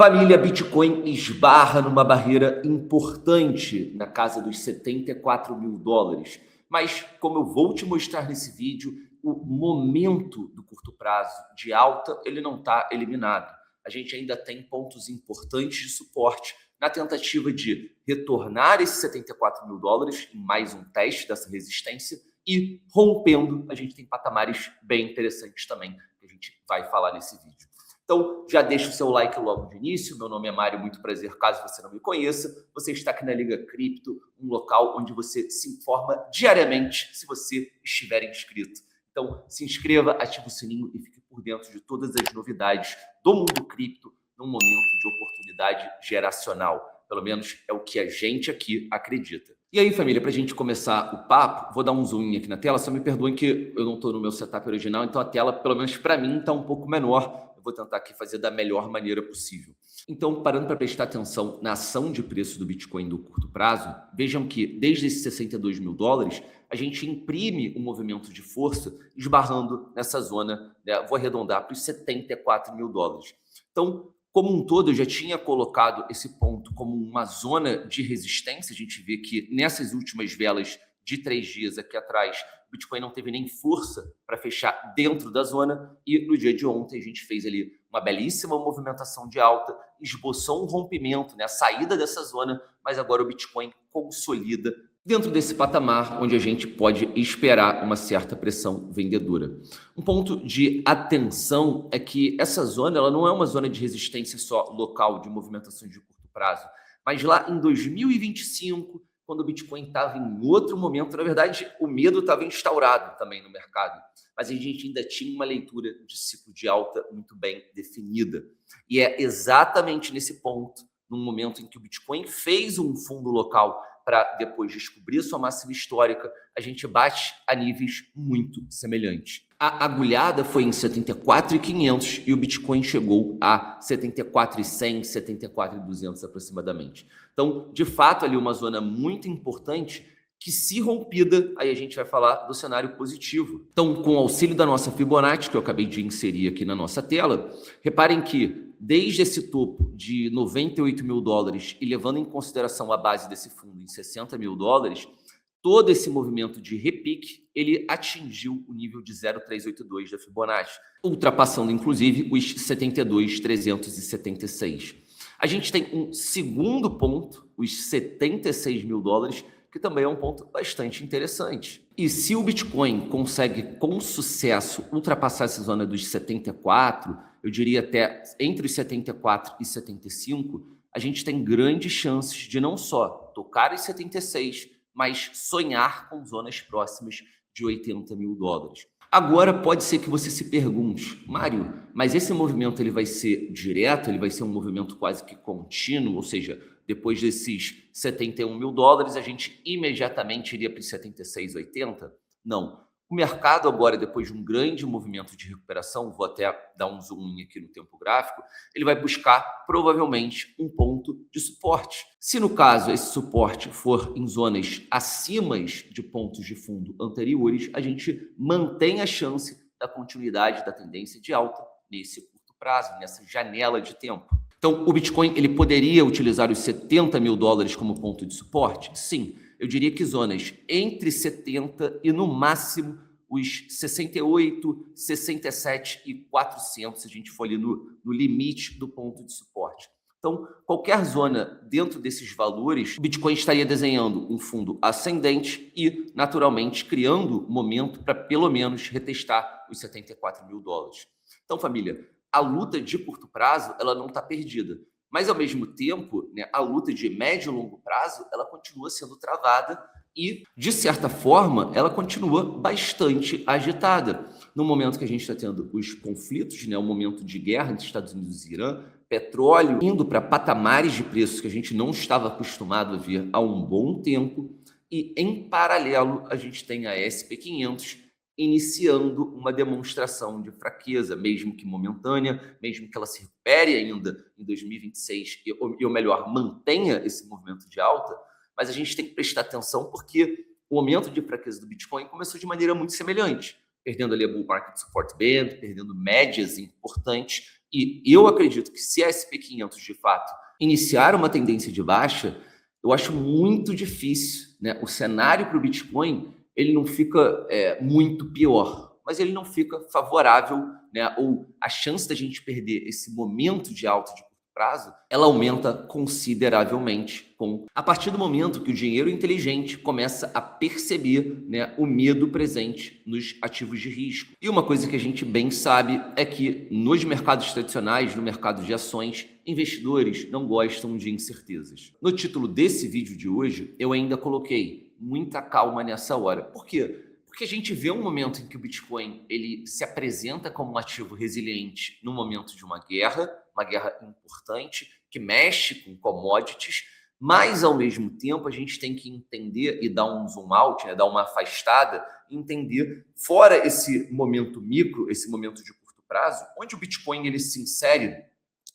Família, Bitcoin esbarra numa barreira importante na casa dos 74 mil dólares. Mas, como eu vou te mostrar nesse vídeo, o momento do curto prazo de alta ele não está eliminado. A gente ainda tem pontos importantes de suporte na tentativa de retornar esses 74 mil dólares em mais um teste dessa resistência e rompendo, a gente tem patamares bem interessantes também que a gente vai falar nesse vídeo. Então, já deixa o seu like logo de início. Meu nome é Mário, muito prazer. Caso você não me conheça, você está aqui na Liga Cripto, um local onde você se informa diariamente se você estiver inscrito. Então, se inscreva, ative o sininho e fique por dentro de todas as novidades do mundo cripto num momento de oportunidade geracional. Pelo menos é o que a gente aqui acredita. E aí, família, para a gente começar o papo, vou dar um zoom aqui na tela. Só me perdoem que eu não estou no meu setup original, então a tela, pelo menos para mim, está um pouco menor. Eu vou tentar aqui fazer da melhor maneira possível. Então, parando para prestar atenção na ação de preço do Bitcoin do curto prazo, vejam que desde esses 62 mil dólares, a gente imprime um movimento de força esbarrando nessa zona, né? Vou arredondar para os 74 mil dólares. Então, como um todo, eu já tinha colocado esse ponto como uma zona de resistência. A gente vê que nessas últimas velas de 3 dias aqui atrás, o Bitcoin não teve nem força para fechar dentro da zona e no dia de ontem a gente fez ali uma belíssima movimentação de alta, esboçou um rompimento, né, a saída dessa zona, mas agora o Bitcoin consolida dentro desse patamar onde a gente pode esperar uma certa pressão vendedora. Um ponto de atenção é que essa zona ela não é uma zona de resistência só local de movimentação de curto prazo, mas lá em 2025, quando o Bitcoin estava em outro momento, na verdade, o medo estava instaurado também no mercado, mas a gente ainda tinha uma leitura de ciclo de alta muito bem definida. E é exatamente nesse ponto, no momento em que o Bitcoin fez um fundo local para depois descobrir sua máxima histórica, a gente bate a níveis muito semelhantes. A agulhada foi em 74.500 e o Bitcoin chegou a 74.100, 74.200 aproximadamente. Então, de fato, ali uma zona muito importante que, se rompida, aí a gente vai falar do cenário positivo. Então, com o auxílio da nossa Fibonacci, que eu acabei de inserir aqui na nossa tela, reparem que desde esse topo de 98 mil dólares e levando em consideração a base desse fundo em 60 mil dólares, todo esse movimento de repique, ele atingiu o nível de 0,382 da Fibonacci, ultrapassando inclusive os 72.376. A gente tem um segundo ponto, os 76 mil dólares, que também é um ponto bastante interessante. E se o Bitcoin consegue com sucesso ultrapassar essa zona dos 74, eu diria até entre os 74 e 75, a gente tem grandes chances de não só tocar os 76, mas sonhar com zonas próximas de 80 mil dólares. Agora pode ser que você se pergunte, Mário, mas esse movimento ele vai ser direto, ele vai ser um movimento quase que contínuo, ou seja, depois desses 71 mil dólares, a gente imediatamente iria para os 76,80? Não. O mercado agora, depois de um grande movimento de recuperação, vou até dar um zoom aqui no tempo gráfico, ele vai buscar provavelmente um ponto de suporte. Se no caso esse suporte for em zonas acima de pontos de fundo anteriores, a gente mantém a chance da continuidade da tendência de alta nesse curto prazo, nessa janela de tempo. Então, o Bitcoin ele poderia utilizar os 70 mil dólares como ponto de suporte? Sim, eu diria que zonas entre 70 e no máximo os 68, 67 e 400, se a gente for ali no limite do ponto de suporte. Então, qualquer zona dentro desses valores, o Bitcoin estaria desenhando um fundo ascendente e, naturalmente, criando momento para pelo menos retestar os 74 mil dólares. Então, família, a luta de curto prazo ela não está perdida, mas ao mesmo tempo, né, a luta de médio e longo prazo ela continua sendo travada e, de certa forma, ela continua bastante agitada. No momento que a gente está tendo os conflitos, né, o momento de guerra entre Estados Unidos e Irã, petróleo indo para patamares de preços que a gente não estava acostumado a ver há um bom tempo, e em paralelo a gente tem a SP500 iniciando uma demonstração de fraqueza, mesmo que momentânea, mesmo que ela se recupere ainda em 2026 e ou melhor, mantenha esse movimento de alta, mas a gente tem que prestar atenção porque o momento de fraqueza do Bitcoin começou de maneira muito semelhante, perdendo ali a Bull Market Support Band, perdendo médias importantes, E eu acredito que se a SP500 de fato iniciar uma tendência de baixa, eu acho muito difícil, né? O cenário para o Bitcoin ele não fica muito pior, mas ele não fica favorável, né? Ou a chance da gente perder esse momento de alta de curto prazo, ela aumenta consideravelmente a partir do momento que o dinheiro inteligente começa a perceber, né, o medo presente nos ativos de risco. E uma coisa que a gente bem sabe é que nos mercados tradicionais, no mercado de ações, investidores não gostam de incertezas. No título desse vídeo de hoje, eu ainda coloquei muita calma nessa hora. Por quê? Porque a gente vê um momento em que o Bitcoin ele se apresenta como um ativo resiliente no momento de uma guerra importante, que mexe com commodities, mas ao mesmo tempo a gente tem que entender e dar um zoom out, né, dar uma afastada, e entender, fora esse momento micro, esse momento de curto prazo, onde o Bitcoin ele se insere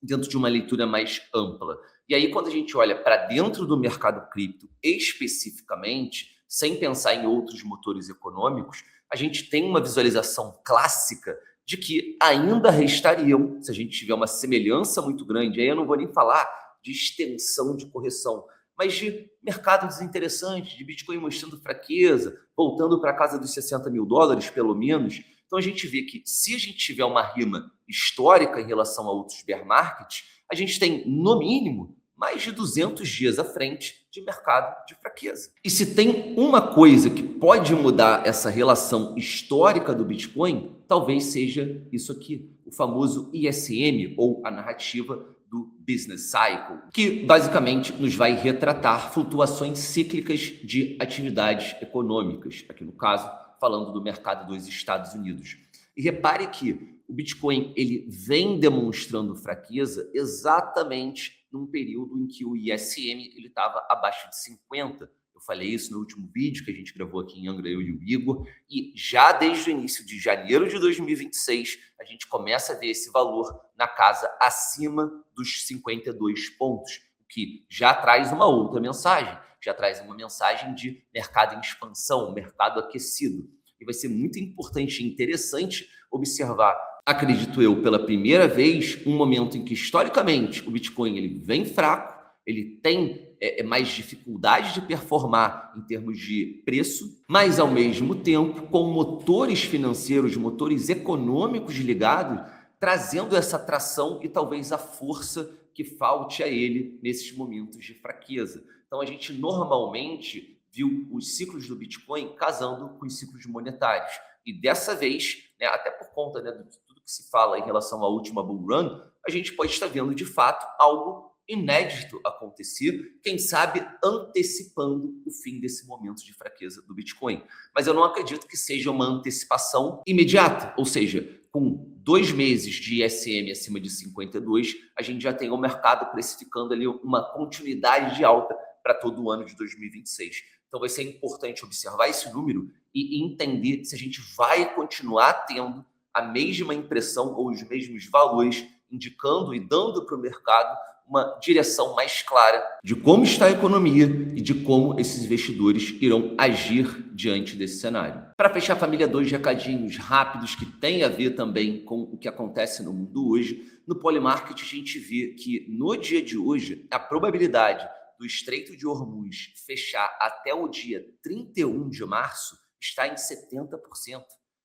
dentro de uma leitura mais ampla. E aí, quando a gente olha para dentro do mercado cripto especificamente, sem pensar em outros motores econômicos, a gente tem uma visualização clássica de que ainda restariam, se a gente tiver uma semelhança muito grande, aí eu não vou nem falar de extensão de correção, mas de mercado desinteressante, de Bitcoin mostrando fraqueza, voltando para casa dos 60 mil dólares, pelo menos. Então, a gente vê que se a gente tiver uma rima histórica em relação a outros bear markets, a gente tem, no mínimo, mais de 200 dias à frente de mercado de fraqueza. E se tem uma coisa que pode mudar essa relação histórica do Bitcoin, talvez seja isso aqui, o famoso ISM, ou a narrativa do Business Cycle, que basicamente nos vai retratar flutuações cíclicas de atividades econômicas, aqui no caso, falando do mercado dos Estados Unidos. E repare que o Bitcoin ele vem demonstrando fraqueza exatamente num período em que o ISM ele estava abaixo de 50. Eu falei isso no último vídeo que a gente gravou aqui em Angra, eu e o Igor, e já desde o início de janeiro de 2026, a gente começa a ver esse valor na casa acima dos 52 pontos, o que já traz uma outra mensagem, já traz uma mensagem de mercado em expansão, mercado aquecido. E vai ser muito importante e interessante observar, acredito eu, pela primeira vez, um momento em que, historicamente, o Bitcoin ele vem fraco, ele tem mais dificuldade de performar em termos de preço, mas, ao mesmo tempo, com motores financeiros, motores econômicos ligados, trazendo essa tração e talvez a força que falte a ele nesses momentos de fraqueza. Então, a gente normalmente viu os ciclos do Bitcoin casando com os ciclos monetários. E dessa vez, né, até por conta, né, de tudo que se fala em relação à última bull run, a gente pode estar vendo, de fato, algo inédito acontecer, quem sabe antecipando o fim desse momento de fraqueza do Bitcoin. Mas eu não acredito que seja uma antecipação imediata, ou seja, com 2 meses de ISM acima de 52, a gente já tem o mercado precificando ali uma continuidade de alta para todo o ano de 2026. Então, vai ser importante observar esse número e entender se a gente vai continuar tendo a mesma impressão ou os mesmos valores, indicando e dando para o mercado uma direção mais clara de como está a economia e de como esses investidores irão agir diante desse cenário. Para fechar, família, 2 recadinhos rápidos que têm a ver também com o que acontece no mundo hoje. No Polymarket, a gente vê que no dia de hoje, a probabilidade do Estreito de Hormuz fechar até o dia 31 de março está em 70%.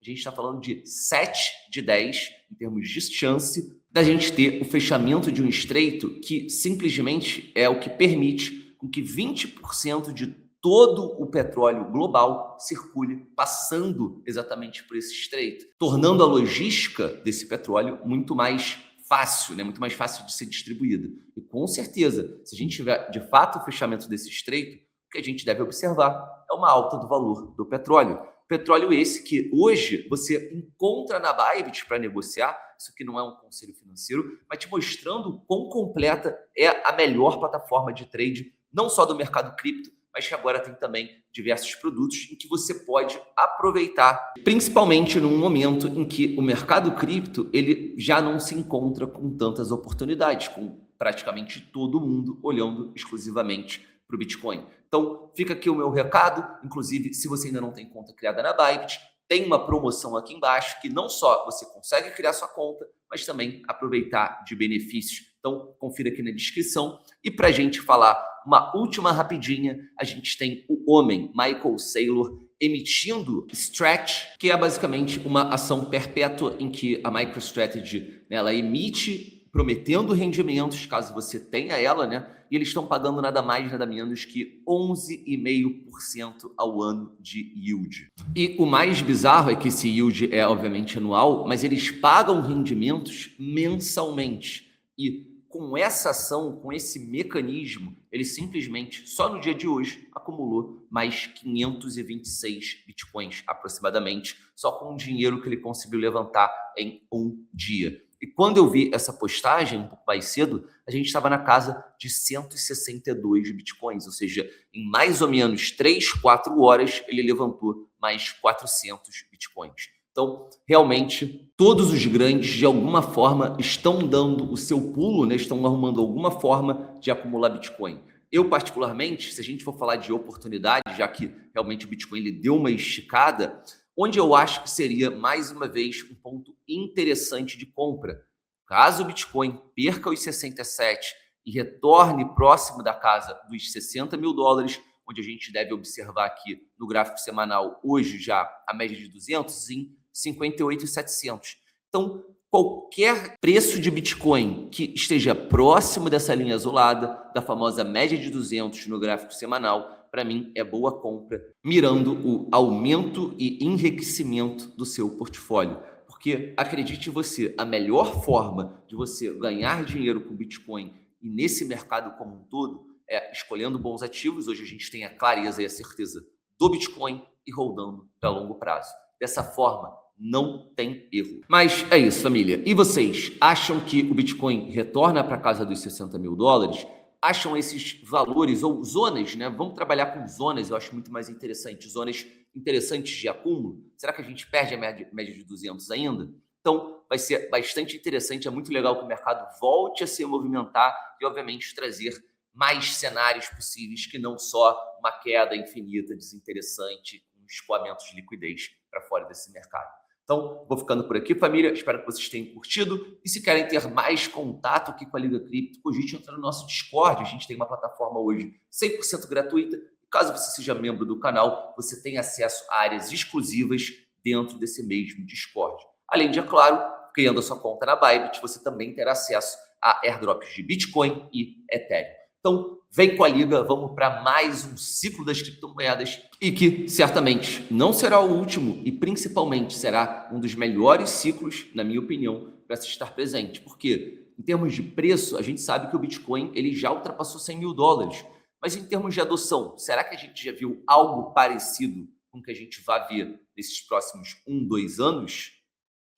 A gente está falando de 7 de 10 em termos de chance da gente ter o fechamento de um estreito que simplesmente é o que permite com que 20% de todo o petróleo global circule passando exatamente por esse estreito, tornando a logística desse petróleo muito mais fácil, né? Muito mais fácil de ser distribuída. E com certeza, se a gente tiver de fato o fechamento desse estreito, o que a gente deve observar é uma alta do valor do petróleo. Petróleo esse que hoje você encontra na Bybit para negociar, isso aqui não é um conselho financeiro, mas te mostrando o quão completa é a melhor plataforma de trade, não só do mercado cripto, mas que agora tem também diversos produtos em que você pode aproveitar, principalmente num momento em que o mercado cripto ele já não se encontra com tantas oportunidades, com praticamente todo mundo olhando exclusivamente para o Bitcoin. Então, fica aqui o meu recado. Inclusive, se você ainda não tem conta criada na Bybit, tem uma promoção aqui embaixo que não só você consegue criar sua conta, mas também aproveitar de benefícios. Então, confira aqui na descrição. E para a gente falar uma última rapidinha, a gente tem o homem, Michael Saylor, emitindo Stretch, que é basicamente uma ação perpétua em que a MicroStrategy, né, ela emite prometendo rendimentos, caso você tenha ela, né? E eles estão pagando nada mais, nada menos que 11,5% ao ano de yield. E o mais bizarro é que esse yield é, obviamente, anual, mas eles pagam rendimentos mensalmente. E com essa ação, com esse mecanismo, ele simplesmente, só no dia de hoje, acumulou mais 526 bitcoins, aproximadamente, só com o dinheiro que ele conseguiu levantar em um dia. E quando eu vi essa postagem, um pouco mais cedo, a gente estava na casa de 162 bitcoins, ou seja, em mais ou menos 3, 4 horas, ele levantou mais 400 bitcoins. Então, realmente, todos os grandes, de alguma forma, estão dando o seu pulo, né? Estão arrumando alguma forma de acumular Bitcoin. Eu, particularmente, se a gente for falar de oportunidade, já que realmente o Bitcoin ele deu uma esticada, onde eu acho que seria, mais uma vez, um ponto interessante de compra. Caso o Bitcoin perca os 67 e retorne próximo da casa dos 60 mil dólares, onde a gente deve observar aqui no gráfico semanal, hoje já a média de 200, em 58.700. Então, qualquer preço de Bitcoin que esteja próximo dessa linha azulada, da famosa média de 200 no gráfico semanal, para mim é boa compra, mirando o aumento e enriquecimento do seu portfólio. Porque, acredite você, a melhor forma de você ganhar dinheiro com Bitcoin e nesse mercado como um todo é escolhendo bons ativos. Hoje a gente tem a clareza e a certeza do Bitcoin e rodando a longo prazo. Dessa forma, não tem erro. Mas é isso, família. E vocês acham que o Bitcoin retorna para casa dos 60 mil dólares? Acham esses valores ou zonas, né? Vamos trabalhar com zonas, eu acho muito mais interessante. Zonas interessantes de acúmulo. Será que a gente perde a média de 200 ainda? Então, vai ser bastante interessante. É muito legal que o mercado volte a se movimentar e, obviamente, trazer mais cenários possíveis que não só uma queda infinita, desinteressante, com escoamentos de liquidez para fora desse mercado. Então, vou ficando por aqui, família. Espero que vocês tenham curtido. E se querem ter mais contato aqui com a Liga Cripto, cogite entrar no nosso Discord. A gente tem uma plataforma hoje 100% gratuita. Caso você seja membro do canal, você tem acesso a áreas exclusivas dentro desse mesmo Discord. Além de, é claro, criando a sua conta na Bybit, você também terá acesso a airdrops de Bitcoin e Ethereum. Então, vem com a Liga, vamos para mais um ciclo das criptomoedas e que certamente não será o último e principalmente será um dos melhores ciclos, na minha opinião, para se estar presente. Porque, em termos de preço, a gente sabe que o Bitcoin ele já ultrapassou 100 mil dólares. Mas em termos de adoção, será que a gente já viu algo parecido com o que a gente vai ver nesses próximos 1, 2 anos?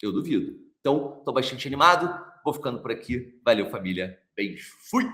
Eu duvido. Então, estou bastante animado, vou ficando por aqui. Valeu, família. Beijo. Fui!